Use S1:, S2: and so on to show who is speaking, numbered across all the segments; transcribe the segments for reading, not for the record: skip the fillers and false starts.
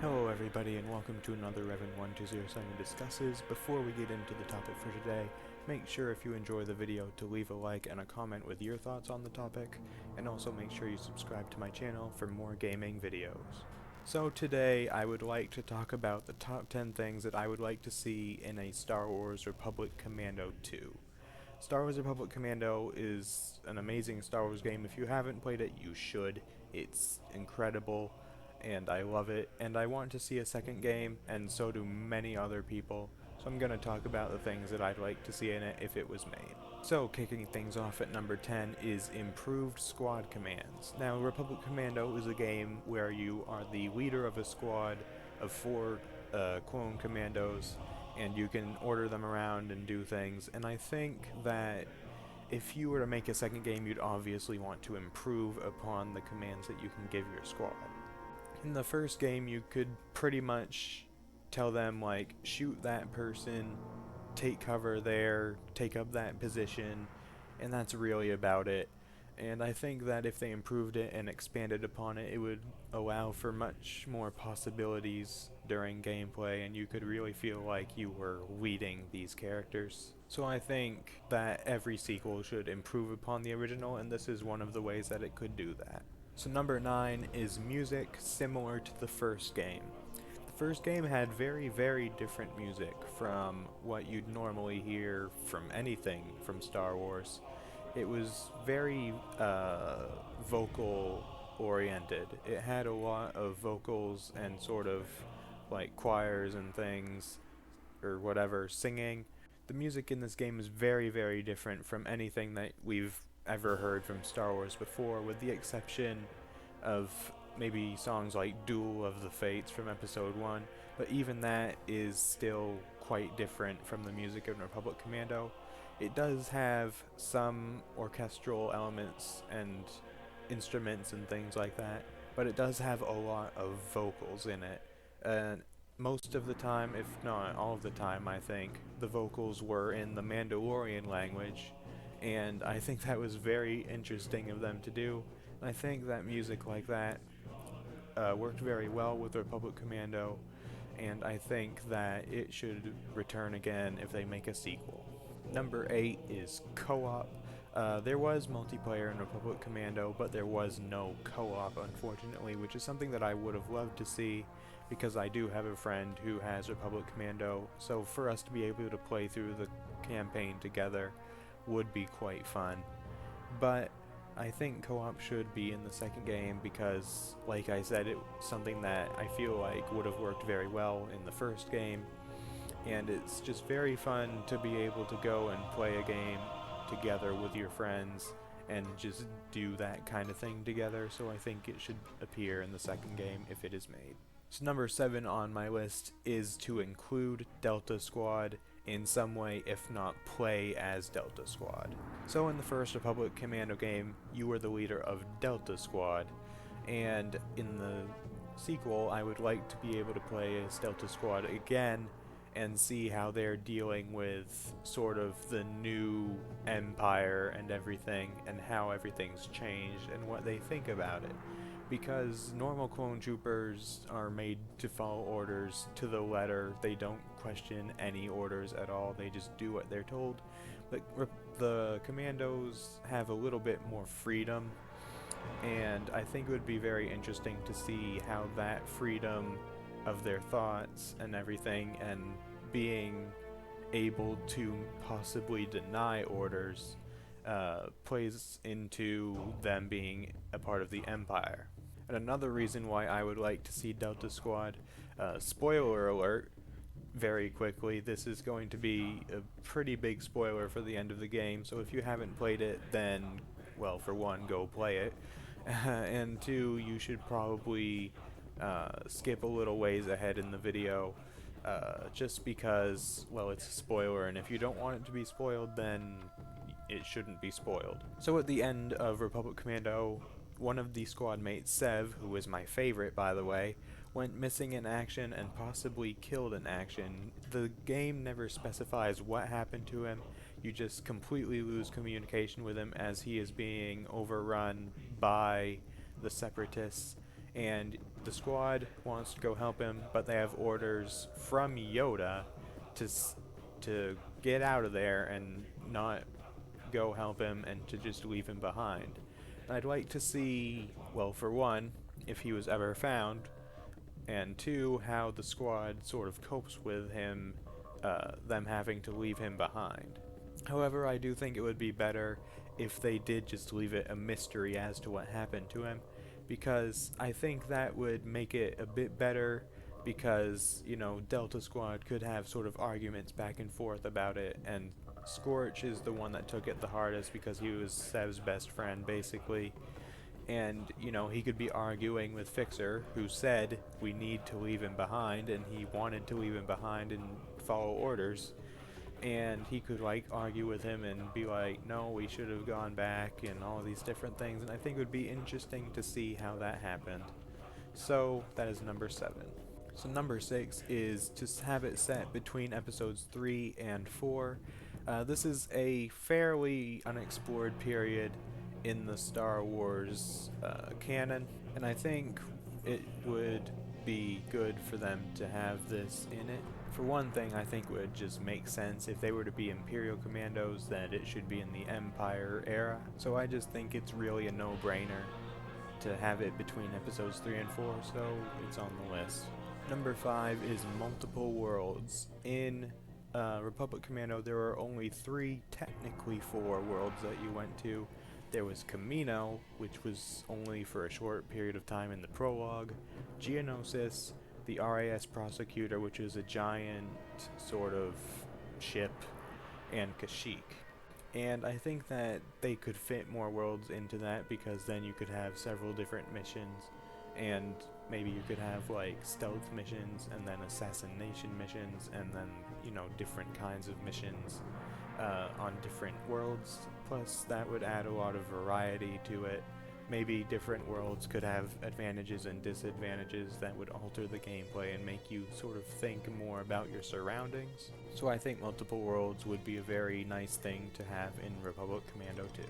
S1: Hello everybody and welcome to another Revan1207 Discusses. Before we get into the topic for today, make sure if you enjoy the video to leave a like and a comment with your thoughts on the topic, and also make sure you subscribe to my channel for more gaming videos. So today I would like to talk about the top 10 things that I would like to see in a Star Wars Republic Commando 2. Star Wars Republic Commando is an amazing Star Wars game. If you haven't played it, you should. It's incredible, and I love it, and I want to see a second game, and so do many other people. So I'm going to talk about the things that I'd like to see in it if it was made. So kicking things off at number 10 is improved squad commands. Now Republic Commando is a game where you are the leader of a squad of 4 clone commandos, and you can order them around and do things, and I think that if you were to make a second game, you'd obviously want to improve upon the commands that you can give your squad. In the first game, you could pretty much tell them, like, shoot that person, take cover there, take up that position, and that's really about it. And I think that if they improved it and expanded upon it, it would allow for much more possibilities during gameplay, and you could really feel like you were leading these characters. So I think that every sequel should improve upon the original, and this is one of the ways that it could do that. So number 9 is music similar to the first game. The first game had very different music from what you'd normally hear from anything from Star Wars. It was very vocal oriented. It had a lot of vocals and sort of like choirs and things or whatever singing. The music in this game is very different from anything that we've ever heard from Star Wars before, with the exception of maybe songs like Duel of the Fates from Episode 1, but even that is still quite different from the music in Republic Commando. It does have some orchestral elements and instruments and things like that, but it does have a lot of vocals in it. Most of the time, if not all of the time, I think, the vocals were in the Mandalorian language, and I think that was very interesting of them to do. And I think that music like that worked very well with Republic Commando, and I think that it should return again if they make a sequel. Number 8 is co-op. There was multiplayer in Republic Commando, but there was no co-op, unfortunately, which is something that I would have loved to see, because I do have a friend who has Republic Commando, so for us to be able to play through the campaign together would be quite fun. But I think co-op should be in the second game because, like I said, it's something that I feel like would have worked very well in the first game, and it's just very fun to be able to go and play a game together with your friends and just do that kind of thing together, so I think it should appear in the second game if it is made. So number 7 on my list is to include Delta Squad in some way, if not play as Delta Squad. So in the first Republic Commando game, you were the leader of Delta Squad, and in the sequel, I would like to be able to play as Delta Squad again and see how they're dealing with sort of the new empire and everything, and how everything's changed and what they think about it. Because normal clone troopers are made to follow orders to the letter. They don't question any orders at all. They just do what they're told. But the commandos have a little bit more freedom, and I think it would be very interesting to see how that freedom of their thoughts and everything, and being able to possibly deny orders, plays into them being a part of the Empire. And another reason why I would like to see Delta Squad, spoiler alert, very quickly, this is going to be a pretty big spoiler for the end of the game, so if you haven't played it, then, well, for one, go play it, and two, you should probably skip a little ways ahead in the video, just because, well, it's a spoiler, and if you don't want it to be spoiled, then it shouldn't be spoiled. So at the end of Republic Commando, one of the squad mates, Sev, who is my favorite by the way, went missing in action and possibly killed in action. The game never specifies what happened to him. You just completely lose communication with him as he is being overrun by the Separatists, and the squad wants to go help him, but they have orders from Yoda to to get out of there and not go help him and to just leave him behind. I'd like to see, well, for one, if he was ever found, and two, how the squad sort of copes with him, them having to leave him behind. However, I do think it would be better if they did just leave it a mystery as to what happened to him, because I think that would make it a bit better, because, you know, Delta Squad could have sort of arguments back and forth about it, and Scorch is the one that took it the hardest because he was Sev's best friend, basically. And, you know, he could be arguing with Fixer, who said we need to leave him behind, and he wanted to leave him behind and follow orders. And he could, like, argue with him and be like, no, we should have gone back, and all these different things. And I think it would be interesting to see how that happened. So, that is number 7. So number 6 is to have it set between episodes 3 and 4. This is a fairly unexplored period in the Star Wars canon, and I think it would be good for them to have this in it. For one thing, I think it would just make sense if they were to be Imperial Commandos, that it should be in the Empire era. So I just think it's really a no-brainer to have it between episodes 3 and 4, so it's on the list. Number 5 is multiple worlds. In Republic Commando, there are only 3, technically 4 worlds that you went to. There was Camino, which was only for a short period of time in the prologue, Geonosis, the RAS Prosecutor, which is a giant sort of ship, and Kashyyyk. And I think that they could fit more worlds into that, because then you could have several different missions, and maybe you could have like stealth missions and then assassination missions and then, you know, different kinds of missions on different worlds. Plus that would add a lot of variety to it. Maybe different worlds could have advantages and disadvantages that would alter the gameplay and make you sort of think more about your surroundings. So I think multiple worlds would be a very nice thing to have in Republic Commando 2.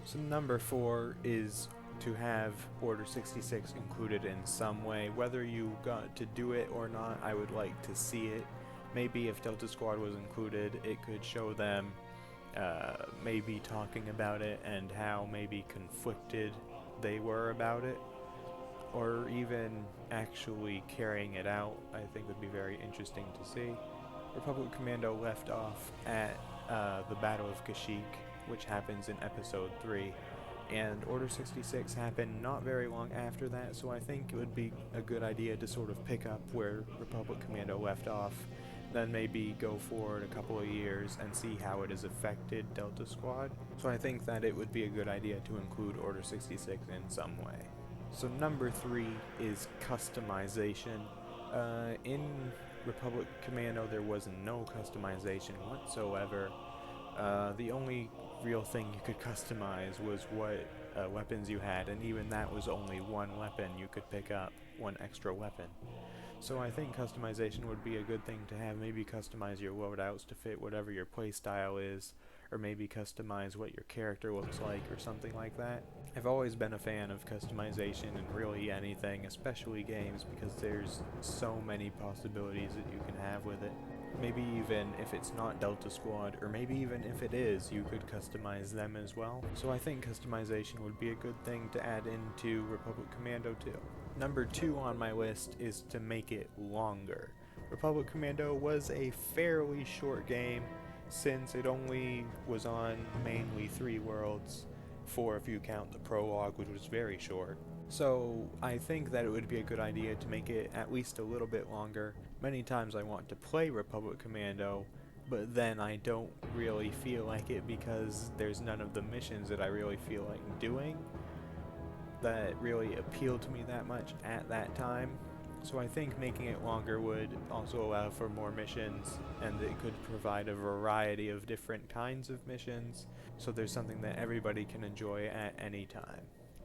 S1: So number 4 is to have Order 66 included in some way. Whether you got to do it or not, I would like to see it. Maybe if Delta Squad was included, it could show them maybe talking about it and how maybe conflicted they were about it, or even actually carrying it out. I think would be very interesting to see. Republic Commando left off at the Battle of Kashyyyk, which happens in episode 3, and Order 66 happened not very long after that, so I think it would be a good idea to sort of pick up where Republic Commando left off, then maybe go forward a couple of years and see how it has affected Delta Squad. So I think that it would be a good idea to include Order 66 in some way. So number 3 is customization. In Republic Commando there was no customization whatsoever. The only real thing you could customize was what weapons you had, and even that was only one weapon you could pick up, one extra weapon. So I think customization would be a good thing to have. Maybe customize your loadouts to fit whatever your playstyle is, or maybe customize what your character looks like or something like that. I've always been a fan of customization in really anything, especially games, because there's so many possibilities that you can have with it. Maybe even if it's not Delta Squad, or maybe even if it is, you could customize them as well. So I think customization would be a good thing to add into Republic Commando 2. Number 2 on my list is to make it longer. Republic Commando was a fairly short game, since it only was on mainly 3 worlds, 4 if you count the prologue, which was very short. So I think that it would be a good idea to make it at least a little bit longer. Many times I want to play Republic Commando, but then I don't really feel like it because there's none of the missions that I really feel like doing that really appeal to me that much at that time. So I think making it longer would also allow for more missions, and it could provide a variety of different kinds of missions, so there's something that everybody can enjoy at any time.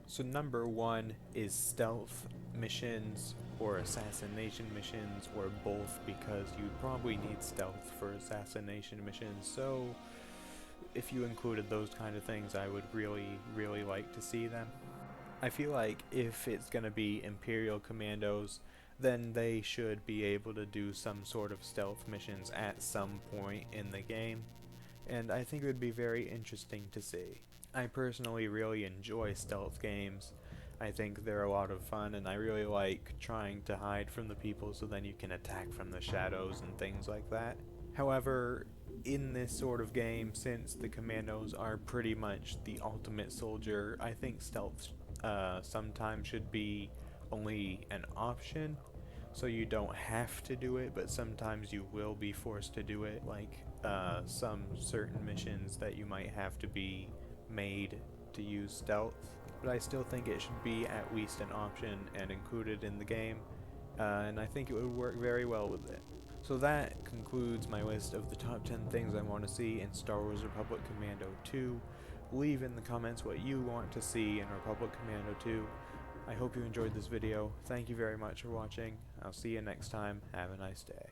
S1: So number 1 is stealth missions or assassination missions, or both, because you probably need stealth for assassination missions. So if you included those kind of things, I would really like to see them. I feel like if it's going to be Imperial Commandos, then they should be able to do some sort of stealth missions at some point in the game, and I think it would be very interesting to see. I personally really enjoy stealth games. I think they're a lot of fun, and I really like trying to hide from the people so then you can attack from the shadows and things like that. However, in this sort of game, since the commandos are pretty much the ultimate soldier, I think stealth sometimes should be only an option, so you don't have to do it, but sometimes you will be forced to do it, like some certain missions that you might have to be made to use stealth. But I still think it should be at least an option and included in the game, and I think it would work very well with it. So that concludes my list of the top 10 things I want to see in Star Wars Republic Commando 2. Leave in the comments what you want to see in Republic Commando 2. I hope you enjoyed this video. Thank you very much for watching. I'll see you next time. Have a nice day.